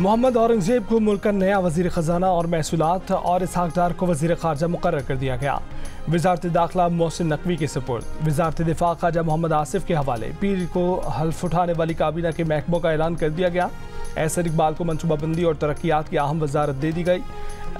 मोहम्मद औरंगजेब को मुल्क का नया वज़ीर ख़जाना और महसूलात और इसहाक डार को वज़ीर ख़ारजा मुक़र्रर कर दिया गया। वज़ारत दाखिला मोहसिन नकवी के सुपुर्द। वज़ारत दिफ़ा ख़ाजा मोहम्मद आसिफ के हवाले पीर को हल्फ उठाने वाली काबीना के महकमों का ऐलान कर दिया गया। एहसन इकबाल को मनसूबाबंदी और तरक्यात की अहम वजारत दे दी गई।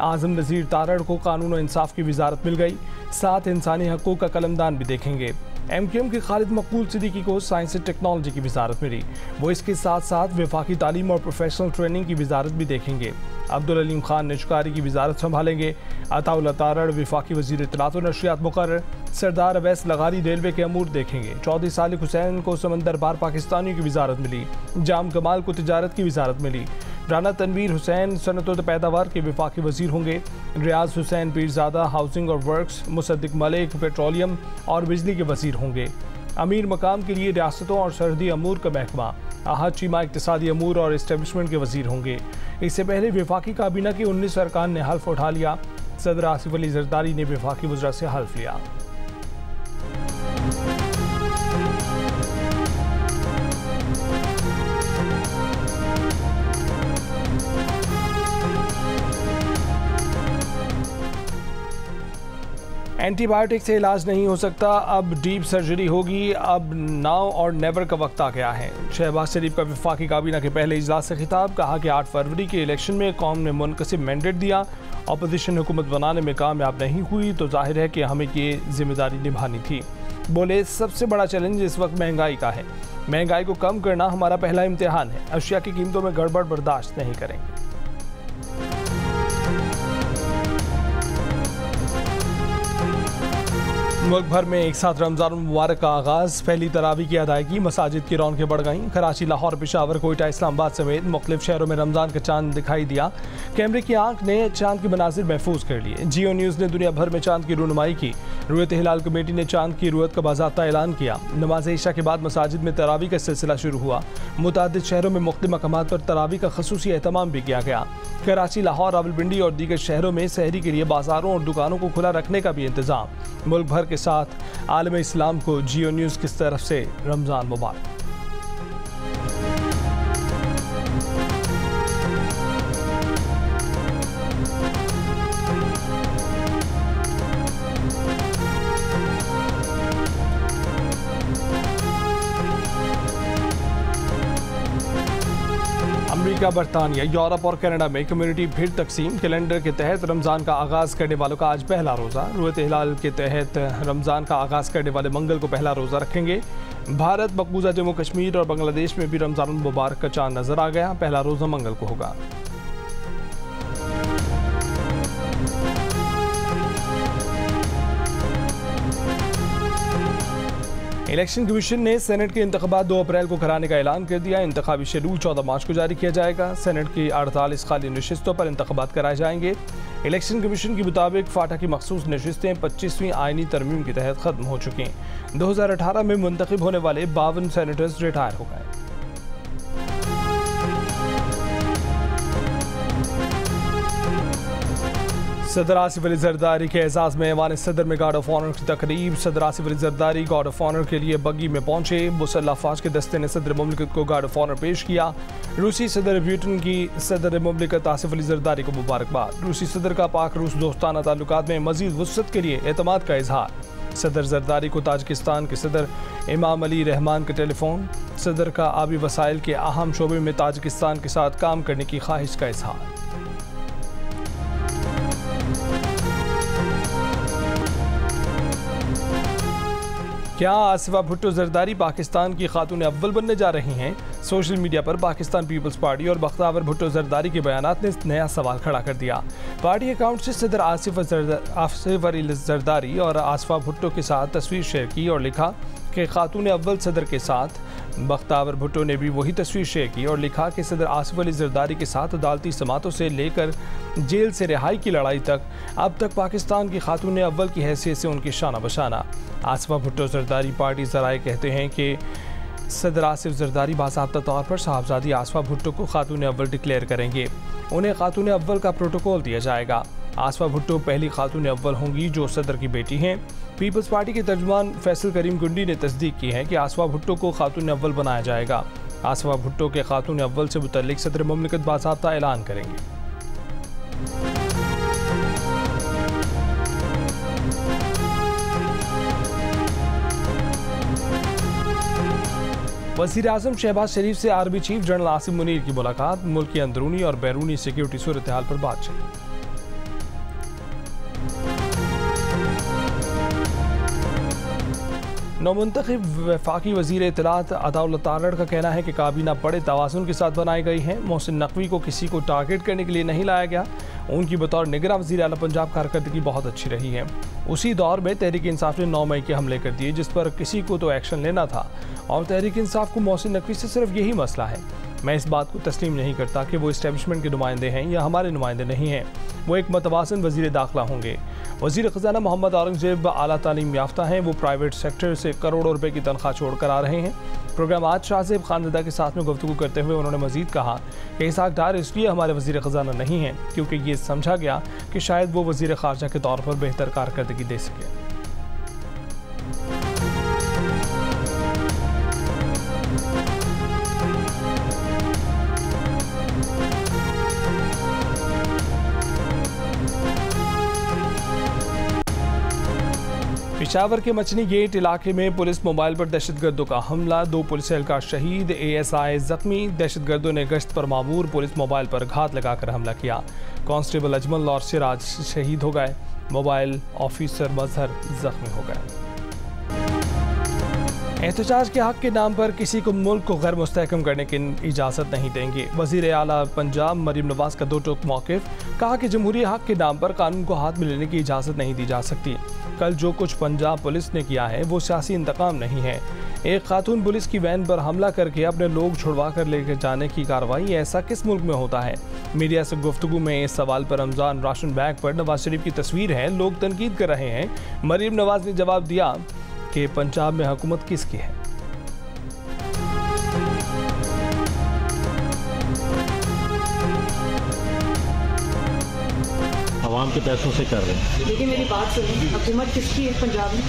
आज़म नज़ीर तारड़ को कानून और इंसाफ की वजारत मिल गई। साथ इंसानी हकूक़ का कलमदान भी देखेंगे। MQM के खालिद मकबूल सिद्दीकी को साइंस एंड टेक्नोलॉजी की वजारत मिली। वो इसके साथ साथ वफाकी तालीम और प्रोफेशनल ट्रेनिंग की वजारत भी देखेंगे। अब्दुल अलीम खान निजकारी की वजारत संभालेंगे। अताउल्लाह तारड़ वफाकी वज़ीर इत्तलात और नशरियात मुकर्रर। सरदार अवैस लगारी रेलवे के अमूर देखेंगे। चौधरी सालिक हुसैन को समंदर पार पाकिस्तानियों की वजारत मिली। जाम कमाल को तिजारत की वजारत मिली। राना तनवीर हुसैन सनत और पैदावार के वफाकी वज़ीर होंगे। रियाज हुसैन पीरज़ादा हाउसिंग और वर्क्स। मुसद्दिक मलिक पेट्रोलियम और बिजली के वज़ीर होंगे। अमीर मकाम के लिए रियासतों और सरहदी अमूर का महकमा। अहद चीमा इक़्तिसादी अमूर और इस्टेब्लिशमेंट के वज़ीर होंगे। इससे पहले वफाकी काबीना के 19 अरकान ने हल्फ उठा लिया। सदर आसिफ अली जरदारी ने वफाकी वज़रा से हल्फ लिया। एंटीबायोटिक से इलाज नहीं हो सकता, अब डीप सर्जरी होगी। अब नाउ और नेवर का वक्त आ गया है। शहबाज शरीफ का वफाकी काबीना के पहले इजलास से खिताब। कहा कि 8 फरवरी के इलेक्शन में कौम ने मुनकसिब मैंडेट दिया। अपोजिशन हुकूमत बनाने में कामयाब नहीं हुई तो जाहिर है कि हमें ये जिम्मेदारी निभानी थी। बोले सबसे बड़ा चैलेंज इस वक्त महंगाई का है। महंगाई को कम करना हमारा पहला इम्तिहान है। अशिया की कीमतों में गड़बड़ बर्दाश्त नहीं करेंगे। मुल्क भर में एक साथ रमज़ान मुबारक का आगाज़। पहली तरावी की अदायगी। मसाजिद की रौनकें बढ़ गईं। कराची, लाहौर, पेशावर, कोयटा, इस्लामाबाद समेत मुख्तलिफ शहरों में रमज़ान का चांद दिखाई दिया। कैमरे की आंख ने चांद के मनाजिर महफूज कर लिए। जियो न्यूज़ ने दुनिया भर में चांद की रूनुमाई की। रुयत हिलाल कमेटी ने चांद की रुयत का बाज़ाब्ता ऐलान किया। नमाज इशा के बाद मसाजिद में तरावी का सिलसिला शुरू हुआ। मुतअद्दिद शहरों में मुख्तलिफ मकामात पर तरावी का खसूसी एहतमाम भी किया गया। कराची, लाहौर, रावलपिंडी और दीगर शहरों में सहरी के लिए बाजारों और दुकानों को खुला रखने का भी इंतजाम। मुल्क भर के साथ आलम इस्लाम को जियो न्यूज़ की तरफ से रमज़ान मुबारक। अमेरिका, बरतानिया, यूरोप और कनाडा में कम्युनिटी फिर तकसीम। कैलेंडर के तहत रमज़ान का आगाज़ करने वालों का आज पहला रोज़ा। रुयत हिलाल के तहत रमज़ान का आगाज़ करने वाले मंगल को पहला रोज़ा रखेंगे। भारत, मकबूजा जम्मू कश्मीर और बांग्लादेश में भी रमज़ान मुबारक का चांद नज़र आ गया। पहला रोज़ा मंगल को होगा। इलेक्शन कमीशन ने सेनेट के इंतखाबात 2 अप्रैल को कराने का ऐलान कर दिया। इंतखाबी शेड्यूल 14 मार्च को जारी किया जाएगा। सेनेट की 48 खाली नशिस्तों पर इंतखाबात कराए जाएंगे। इलेक्शन कमीशन के मुताबिक फाटा की मखसूस नशिस्तें 25वीं आइनी तरमीम के तहत ख़त्म हो चुकी हैं। 2018 में मुंतखब होने वाले 52 सेनेटर्स रिटायर हो गए। सदर आसिफ अली जरदारी के एजाज़ में ऐवान सदर में गार्ड ऑफ ऑनर की तकरीब। सदर Asif Ali Zardari guard of honour के लिए बग्गी में पहुंचे। मुसल्लह अफवाज के दस्ते ने सदर मुमलिकत को गार्ड ऑफ ऑनर पेश किया। रूसी सदर ब्यूटन की सदर मुमलिकत आसिफ अली जरदारी को मुबारकबाद। रूसी सदर का पाक रूस दोस्ताना ताल्लुकात में मजीद वुसअत के लिए एतमाद का इजहार। सदर जरदारी को ताजिकिस्तान के सदर इमाम अली रहमान का टेलीफोन। सदर का आबी वसाइल के अहम शोबे में ताजिकिस्तान के साथ काम करने की ख्वाहिश का इजहार। क्या आसिफा भुट्टो जरदारी पाकिस्तान की खातून अव्वल बनने जा रही हैं? सोशल मीडिया पर पाकिस्तान पीपल्स पार्टी और बख्तावर भुट्टो जरदारी के बयानात ने नया सवाल खड़ा कर दिया। पार्टी अकाउंट से सदर आसिफ अली जरदारी और आसिफा भुट्टो के साथ तस्वीर शेयर की और लिखा कि खातून अव्वल सदर के साथ। बख्तावर भुट्टो ने भी वही तस्वीर शेयर की और लिखा कि सदर आसिफ अली जरदारी के साथ अदालती समातों से लेकर जेल से रिहाई की लड़ाई तक अब तक पाकिस्तान की खातून अव्वल की हैसियत से उनकी शाना बशाना। आसिफा भुट्टो जरदारी पार्टी ज़राए कहते हैं कि सदर आसिफ जरदारी बाज़ाब्ता तौर पर साहबजादी आसिफा भुट्टो को खातून अव्वल डिक्लेयर करेंगे। उन्हें खातून अव्वल का प्रोटोकॉल दिया जाएगा। आसिफा भुट्टो पहली खातून अव्वल होंगी जो सदर की बेटी हैं। पीपल्स पार्टी के तर्जुमान फैसल करीम गुंडी ने तस्दीक की है कि आसिफा भुट्टो को खातून अव्वल बनाया जाएगा। आसफा भुट्टो के खातून अव्वल से मुतल्लिक सदर मुमलिकत बाज़ाब्ता ऐलान करेंगे। वज़ीर आज़म शहबाज शरीफ से army chief general Asim Munir की मुलाकात, मुल्क की अंदरूनी और बैरूनी सिक्योरिटी सूरत हाल पर बातचीत। नौमुंतखब वफाकी वज़ीर इत्तलात अताउल्लाह तारड़ का कहना है कि काबीना बड़े तवाज़ुन के साथ बनाई गई है। मोहसिन नकवी को किसी को टारगेट करने के लिए नहीं लाया गया। उनकी बतौर निगरान वज़ीर आला पंजाब कारकर्दगी बहुत अच्छी रही है। उसी दौर में तहरीक इंसाफ ने 9 मई के हमले कर दिए, जिस पर किसी को तो एक्शन लेना था, और तहरीक इंसाफ को मोहसिन नकवी से सिर्फ यही मसला है। मैं इस बात को तस्लीम नहीं करता कि वो इस्टेब्लिशमेंट के नुमाइंदे हैं या हमारे नुमाइंदे नहीं हैं। वो एक मतवाज़न वज़ीर दाखिला होंगे। वज़ीर ख़ज़ाना मोहम्मद औरंगज़ेब आला तालीम याफ्ता हैं। वो प्राइवेट सेक्टर से करोड़ों रुपए की तनख्वाह छोड़ कर आ रहे हैं। प्रोग्राम आज शाहज़ेब खानज़दा के साथ में गुफ्तगू करते हुए उन्होंने मज़ीद कहा कि इसहाक़ डार इसलिए हमारे वज़ीर ख़ज़ाना नहीं हैं क्योंकि ये समझा गया कि शायद वो वज़ीर ख़ारजा के तौर पर बेहतर कारकर्दगी दे सके। पेशावर के मचनी गेट इलाके में पुलिस मोबाइल पर दहशतगर्दों का हमला, 2 पुलिस एहलकार शहीद, ASI जख्मी। दहशतगर्दों ने गश्त पर मामूर पुलिस मोबाइल पर घात लगाकर हमला किया। कांस्टेबल अजमल और सिराज शहीद हो गए। मोबाइल ऑफिसर मजहर जख्मी हो गए। एहतजाज के हक के नाम पर किसी को मुल्क को गैर मुस्तहकम करने की इजाज़त नहीं देंगे। वज़ीर आला पंजाब मरीम नवाज का 2 टोक मौक़िफ़, कहा कि जमहूरी हक के नाम पर कानून को हाथ में लेने की इजाज़त नहीं दी जा सकती। कल जो कुछ पंजाब पुलिस ने किया है वो सियासी इंतकाम नहीं है। एक खातून पुलिस की वैन पर हमला करके अपने लोग छुड़वा कर लेकर जाने की कार्रवाई ऐसा किस मुल्क में होता है? मीडिया से गुफ्तगू में इस सवाल पर रमज़ान राशन बैग पर नवाज शरीफ की तस्वीर है, लोग तनकीद कर रहे हैं। मरीम नवाज ने जवाब दिया कि पंजाब में हुकूमत किसकी है? आवाम के पैसों से कर रहे हैं। लेकिन मेरी बात सुनिए, हुकूमत किसकी है पंजाब में?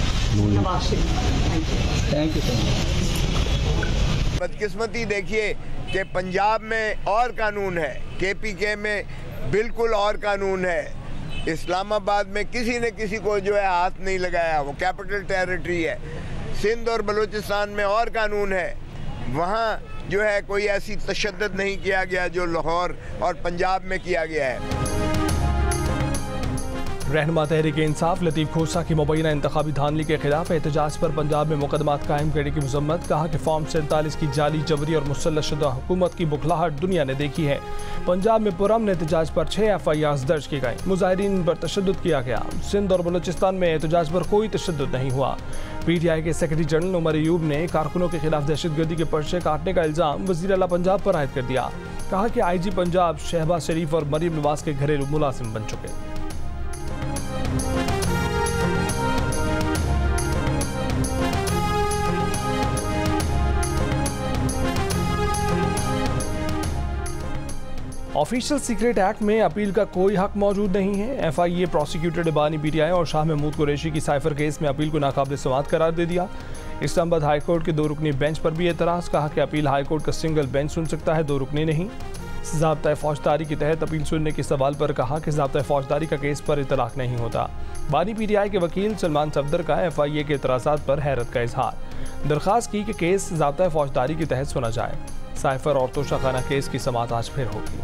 Nawaz Sharif. Thank you so much. बदकिस्मती देखिए कि पंजाब में और कानून है, KPK में बिल्कुल और कानून है। इस्लामाबाद में किसी ने किसी को जो है हाथ नहीं लगाया, वो कैपिटल टेरिटरी है। सिंध और बलूचिस्तान में और कानून है, वहाँ जो है कोई ऐसी तशद्दुद नहीं किया गया जो लाहौर और पंजाब में किया गया है। रहनुमा तहरीक इंसाफ लतीफ़ खोसा की मुबैना इंतखाबी धांधली के खिलाफ एहतजाज पर पंजाब में मुकदमात कायम करने की मजम्मत, कहा कि फॉर्म 47 की जाली, जबरी और मुसल्लतशुदा हुकूमत की बुखलाहट दुनिया ने देखी है। पंजाब में पुरअमन एहतजाज पर 6 FIRs दर्ज की गई, मुजाहिरीन पर तशद्दुद किया गया। सिंध और बलूचिस्तान में एहतजाज पर कोई तशद्दुद नहीं हुआ। PTI के सेक्रेटरी जनरल उमर अयूब ने कारकुनों के खिलाफ दहशतगर्दी के पर्चे काटने का इल्ज़ाम वज़ीर आला पंजाब पर आयद कर दिया। कहा कि IG पंजाब शहबाज शरीफ और मरीम नवाज के घरेलू मुलाजिम बन चुके। ऑफिशियल सीक्रेट एक्ट में अपील का कोई हक मौजूद नहीं है। FIA प्रोसिक्यूटर इबानी PTI और शाह महमूद कुरैशी की साइफर केस में अपील को नाकाबिल समाअत करार दे दिया। इस्लामाबाद हाई कोर्ट के 2 रुकनी बेंच पर भी एतराज़, कहा कि अपील हाई कोर्ट का सिंगल बेंच सुन सकता है, 2 रुकनी नहीं। ज़ाब्ता फौजदारी के तहत अपील सुनने के सवाल पर कहा कि ज़ाब्ता फौजदारी का केस पर इतलाक नहीं होता। बानी PTI के वकील सलमान सफदर का FIA के एतराज़ात पर हैरत का इजहार, दरख्वास्त की कि केस ज़ाब्ता फौजदारी के तहत सुना जाए। साइफर और तोशाखाना केस की समाअत आज फिर होगी।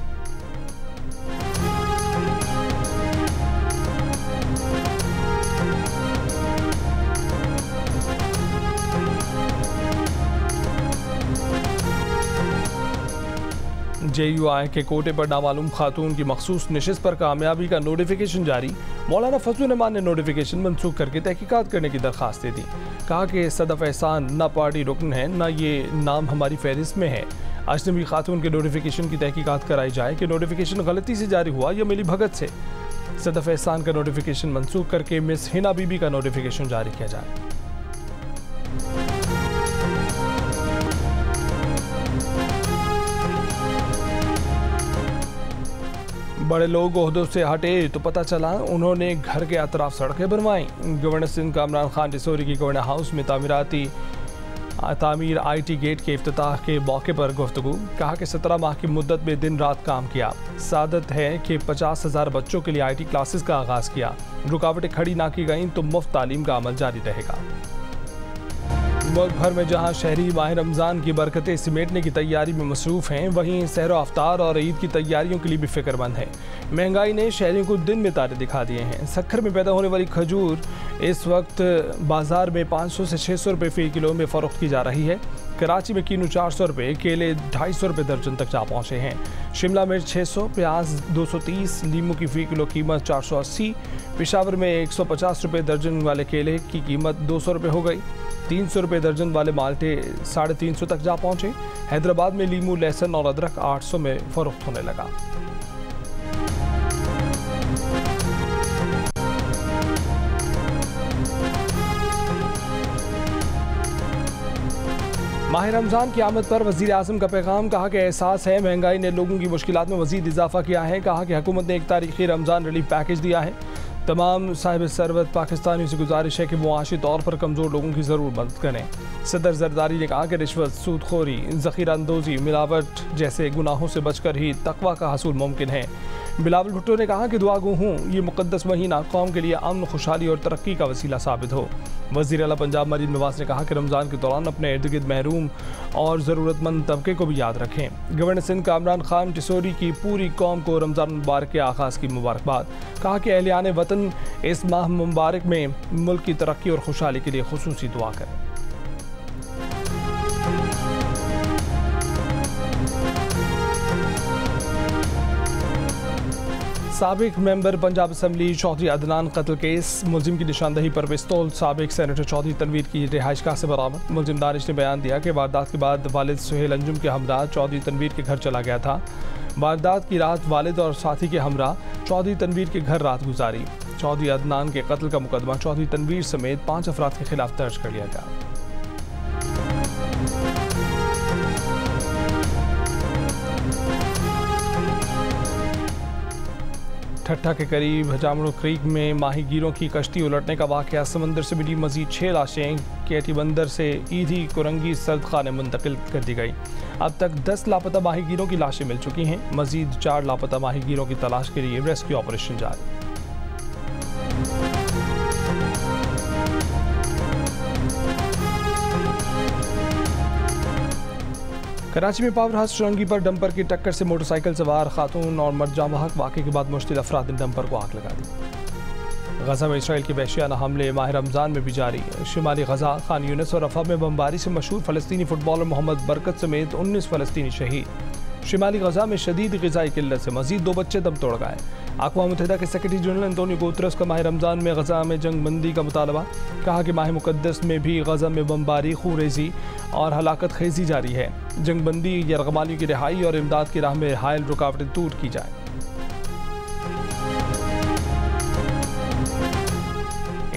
JUI के कोटे पर नामालूम खातून की मखसूस नशिस्त पर कामयाबी का नोटिफिकेशन जारी। मौलाना फजलुर रहमान ने नोटिफिकेशन मनसूख करके तहकीकात करने की दरख्वास्त दे दी। कहा कि सदफ एहसान न पार्टी रुकन है, न ये नाम हमारी फहरिस्त में है। अजनबी खातून के नोटिफिकेशन की तहकीकात कराई जाए कि नोटिफिकेशन गलती से जारी हुआ या मिली भगत से। सदफ एहसान का नोटिफिकेशन मनसूख करके मिस हिना बीबी का नोटिफिकेशन जारी किया जाए। बड़े लोग ओहदों से हटे तो पता चला उन्होंने घर के अतराफ सड़कें बनवाई। गवर्नर सिंध का इमरान खान डिसोरी की गवर्नर हाउस में तामीराती तामीर IT गेट के इफ्तिताह के मौके पर गुफ्तगू। कहा कि 17 माह की मुद्दत में दिन रात काम किया। सादत है कि 50,000 बच्चों के लिए IT क्लासेस का आगाज़ किया। रुकावटें खड़ी ना की गईं तो मुफ्त तालीम का अमल जारी रहेगा। मुल्क भर में जहां शहरी माह रमज़ान की बरकतें सिमेटने की तैयारी में मसरूफ़ हैं, वहीं सहर अफ्तार और ईद की तैयारियों के लिए भी फिक्रमंद हैं। महंगाई ने शहरियों को दिन में तारे दिखा दिए हैं। सक्खर में पैदा होने वाली खजूर इस वक्त बाज़ार में 500 से 600 रुपये फ़ी किलो में फ़रोख्त की जा रही है। कराची में कीनू 400 रुपये, केले 250 रुपये दर्जन तक जा पहुँचे हैं। शिमला मिर्च 600, प्याज 230, लीमू की फ़ी किलो कीमत 480। पेशावर में 150 रुपये दर्जन वाले केले की कीमत 200 रुपये हो गई। 300 रुपये दर्जन वाले माल्टे 350 तक जा पहुँचे। हैदराबाद में लीमू, लहसुन और अदरक 800 में फ़रोख्त होने लगा। माह रमज़ान की आमद पर वज़ीर आज़म का पैगाम। कहा कि एहसास है महंगाई ने लोगों की मुश्किलात में मज़ीद इजाफा किया है। कहा कि हुकूमत ने एक तारीख़ी रमज़ान रिलीफ पैकेज दिया है। तमाम साहिब सरवत पाकिस्तानियों से गुजारिश है कि मुआशी तौर पर कमज़ोर लोगों की ज़रूर मदद करें। सदर जरदारी ने कहा कि रिश्वत, सूदखोरी, ज़ख़ीरा अंदोज़ी, मिलावट जैसे गुनाहों से बचकर ही तक़वा का हसूल मुमकिन है। बिलावल भुट्टो ने कहा कि दुआ गो हूँ ये मुक़द्दस महीना कौम के लिए अमन, खुशहाली और तरक्की का वसीला साबित हो। वज़ीर आला पंजाब मरीम नवाज़ ने कहा कि रमज़ान के दौरान अपने इर्द गिर्द महरूम और ज़रूरतमंद तबके को भी याद रखें। गवर्नर सिंध कामरान खान टिसोरी की पूरी कौम को रमज़ान मुबारक के आगाज़ की मुबारकबाद। कहा कि अहलियान वतन इस माह मुबारक में मुल्क की तरक्की और खुशहाली के लिए खुसूसी दुआ करें। साबिक मेंबर पंजाब असम्बली चौधरी अदनान कत्ल केस। मुलजिम की निशानदही पर पिस्तौल साबिक सेनेटर चौधरी तनवीर की रिहाइशगाह से बरामद। मुलजिम दानिश ने बयान दिया कि वारदात के बाद वालिद सुहेल अंजुम के हमरा चौधरी तनवीर के घर चला गया था। वारदात की रात वालिद और साथी के हमरा चौधरी तनवीर के घर रात गुजारी। चौधरी अदनान के कत्ल का मुकदमा चौधरी तनवीर समेत 5 अफराद के खिलाफ दर्ज कर लिया गया। ठट्ठा के करीब हजामड़ो क्रीक में माहीगीरों की कश्ती उलटने का वाक़या। समंदर से मिली मजीद 6 लाशें केटी बंदर से ईदी कुरंगी सर्दखाने मुंतकिल कर दी गई। अब तक 10 लापता माहीगीरों की लाशें मिल चुकी हैं। मजीद 4 लापता माहीगीरों की तलाश के लिए रेस्क्यू ऑपरेशन जारी। कराची में पावर हाउस चुरंगी पर डंपर की टक्कर से मोटरसाइकिल सवार खातून और मर्द जाँ बहक। वाक़े के बाद मुश्तिल अफराद ने डंपर को आग लगा दी। गजा में इसराइल के वहशियाना हमले माह रमज़ान में भी जारी। शिमाली गजा, खान यूनिस और रफ़ा में बमबारी से मशहूर फ़लस्तीनी फ़ुटबॉलर मोहम्मद बरकत समेत 19 फ़लस्तीनी शहीद। शिमाली गजा में शदीद ग़िज़ाई किल्लत से मज़ीद 2 बच्चे दम तोड़ गए। अक़वाम मुत्तहिदा के सेक्रेटरी जनरल एंटोनियो गुतरस का माह रमज़ान में गजा में जंग बंदी का मुतालबा। कहा कि माह मुक़द्दस में भी गजा में बमबारी, खूरेज़ी और हलाकत खेज़ी जारी है। जंग बंदी, यरगमालियों की रिहाई और इमदाद की राह में हायल रुकावटें दूर की जाए।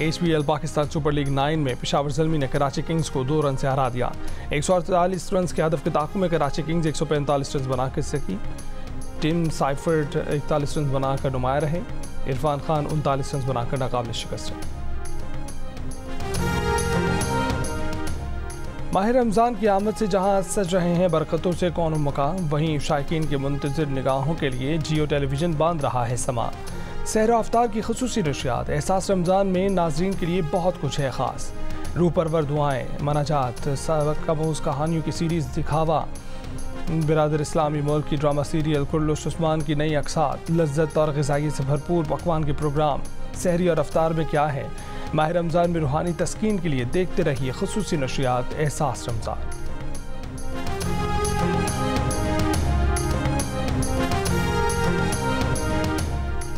HBL पाकिस्तान सुपर लीग 9 में पेशावर ज़ल्मी ने कराची किंग्स को 2 रन से हरा दिया। 148 रन के हदफ के ताक़ुब में कराची किंग्स 145 रन बना कर सकी। टिम साइफर्ट 41 रन बनाकर नुमाया रहे। इरफान खान 39 रन बनाकर नाकाबिल शिकस्त रहे। माह रमज़ान की आमद से जहां सज रहे हैं बरकतों से कौन मकान, वहीं शायकीन के मुंतज़िर निगाहों के लिए जियो टेलीविज़न बांध रहा है समा। सहर अफ्तार की खुसूसी नशियात। एहसास रमज़ान में नाजरीन के लिए बहुत कुछ है ख़ास। रूह परवर दुआएँ, मनाजात, सबक कहानियों की सीरीज़ दिखावा, बिरादर इस्लामी मुल्क की ड्रामा सीरियल कुल्लुश उस्मान की नई अक़सात, लज्जत और ग़िज़ाई से भरपूर पकवान के प्रोग्राम। सहरी और अफ्तार में क्या है? माह रमज़ान में रूहानी तस्कीन के लिए देखते रहिए खुसूसी नशियात एहसास रमज़ान।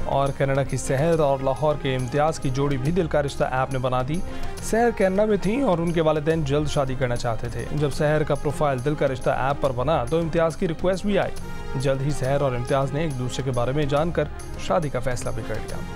और कनाडा की सहर और लाहौर के इम्तियाज़ की जोड़ी भी दिल का रिश्ता ऐप ने बना दी। सहर कनाडा में थी और उनके वालिदैन जल्द शादी करना चाहते थे। जब सहर का प्रोफाइल दिल का रिश्ता ऐप पर बना तो इम्तियाज़ की रिक्वेस्ट भी आई। जल्द ही सहर और इम्तियाज़ ने एक दूसरे के बारे में जानकर शादी का फैसला भी कर लिया।